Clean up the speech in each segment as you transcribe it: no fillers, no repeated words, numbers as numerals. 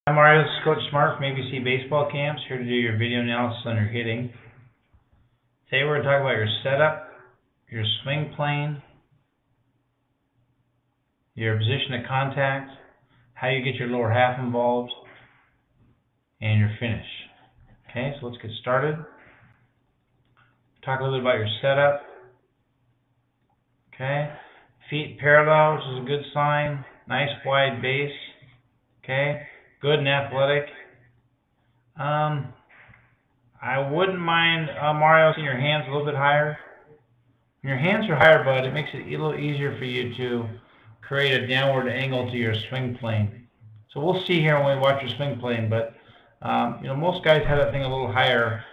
Hi Mario, this is Coach Smart from ABC Baseball Camps, here to do your video analysis on your hitting. Today we're going to talk about your setup, your swing plane, your position of contact, how you get your lower half involved, and your finish. Okay, so let's get started. Talk a little bit about your setup. Okay, feet parallel, which is a good sign. Nice wide base. Okay, good and athletic. I wouldn't mind, Mario, seeing your hands a little bit higher. When your hands are higher, bud, it makes it a little easier for you to create a downward angle to your swing plane. So we'll see here when we watch your swing plane, but most guys have that thing a little higher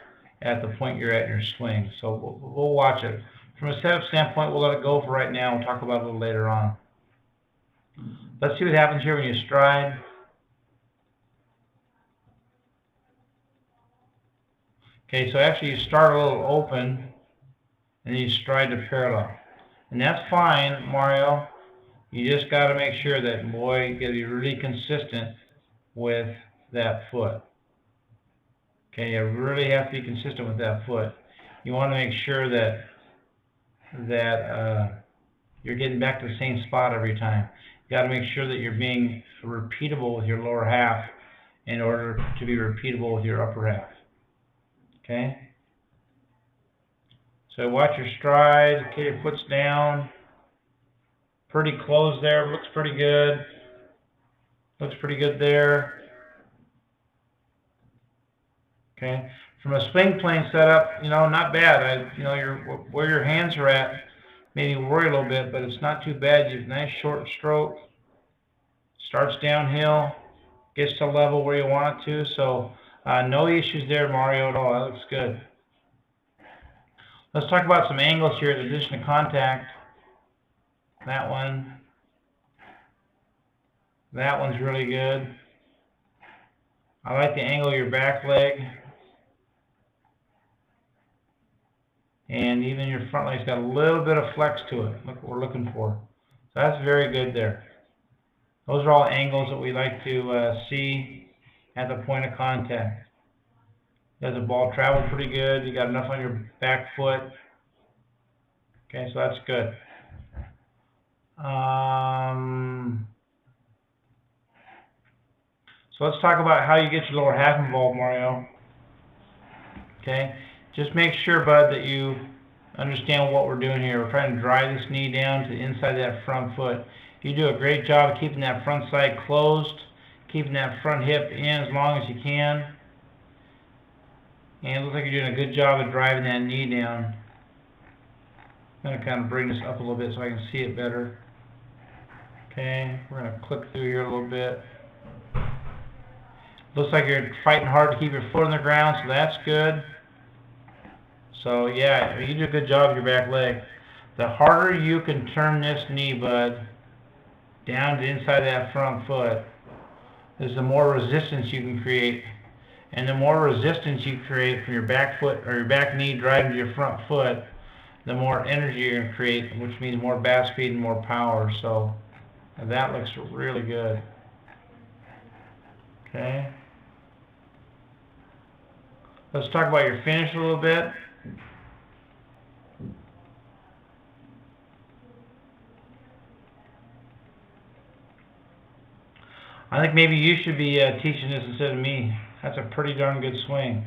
at the point you're at in your swing. So we'll watch it. From a setup standpoint, we'll let it go for right now. We'll talk about it a little later on. Let's see what happens here when you stride. Okay, so actually you start a little open, and then you stride to parallel. And that's fine, Mario. You just got to make sure that, boy, you got to be really consistent with that foot. Okay, you really have to be consistent with that foot. You want to make sure that you're getting back to the same spot every time. You got to make sure that you're being repeatable with your lower half in order to be repeatable with your upper half. Okay? So watch your stride. Okay, your foot's down. Pretty close there. Looks pretty good. Looks pretty good there. Okay. From a swing plane setup, not bad. Where your hands are at, maybe worry a little bit, but it's not too bad. You have a nice short stroke. Starts downhill. Gets to level where you want it to. So no issues there, Mario, at all. That looks good. Let's talk about some angles here, the position of contact. That one. That one's really good. I like the angle of your back leg. And even your front leg's got a little bit of flex to it. Look what we're looking for. So that's very good there. Those are all angles that we like to see at the point of contact. Does the ball travel pretty good? You got enough on your back foot. Okay, so that's good. So let's talk about how you get your lower half involved, Mario. Okay, just make sure, bud, that you understand what we're doing here. We're trying to drive this knee down to the inside of that front foot. You do a great job of keeping that front side closed, keeping that front hip in as long as you can. And it looks like you're doing a good job of driving that knee down. I'm going to kind of bring this up a little bit so I can see it better. Okay, we're going to click through here a little bit. Looks like you're fighting hard to keep your foot on the ground, so that's good. So yeah, you do a good job with your back leg. The harder you can turn this knee, bud, down to the inside of that front foot, is the more resistance you can create. And the more resistance you create from your back foot or your back knee driving to your front foot, the more energy you're going to create, which means more bat speed and more power. So that looks really good. Okay. Let's talk about your finish a little bit. I think maybe you should be teaching this instead of me. That's a pretty darn good swing.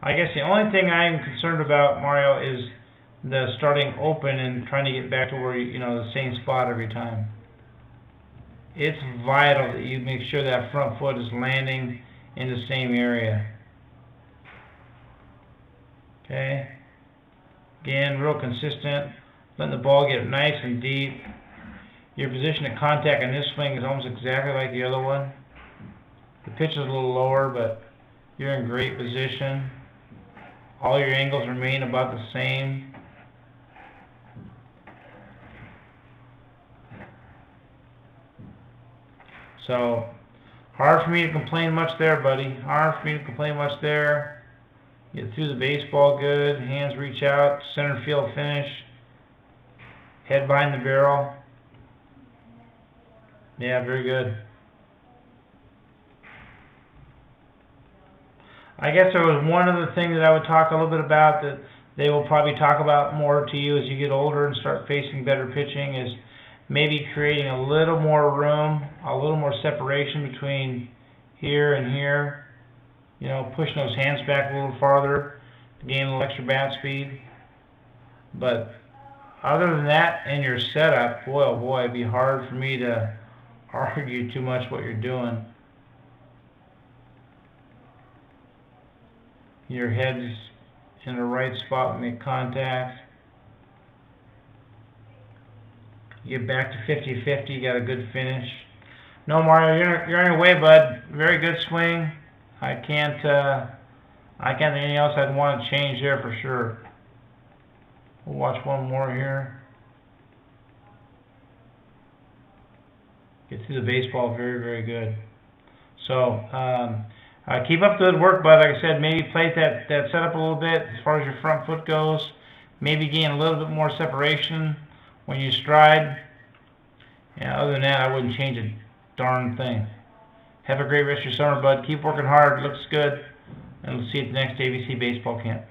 I guess the only thing I'm concerned about, Mario, is the starting open and trying to get back to where the same spot every time. It's vital that you make sure that front foot is landing in the same area. Okay. Again, real consistent. Letting the ball get nice and deep. Your position of contact on this swing is almost exactly like the other one. The pitch is a little lower, but you're in great position. All your angles remain about the same. So, hard for me to complain much there, buddy. Hard for me to complain much there. Get through the baseball good. Hands reach out. Center field finish. Head behind the barrel. Yeah, very good. I guess there was one other thing that I would talk a little bit about that they will probably talk about more to you as you get older and start facing better pitching, is maybe creating a little more room, a little more separation between here and here. You know, pushing those hands back a little farther to gain a little extra bat speed. But other than that, in your setup, boy, oh boy, it'd be hard for me to argue too much what you're doing. Your head's in the right spot to make contact. You get back to 50-50, you got a good finish. No, Mario, you're on your way, bud. Very good swing. I can't think anything else I'd want to change there for sure. We'll watch one more here. Get through the baseball very, very good. So, keep up the good work, bud. Like I said, maybe play that setup a little bit as far as your front foot goes. Maybe gain a little bit more separation when you stride. Yeah, other than that, I wouldn't change a darn thing. Have a great rest of your summer, bud. Keep working hard. Looks good. And we'll see you at the next ABC baseball camp.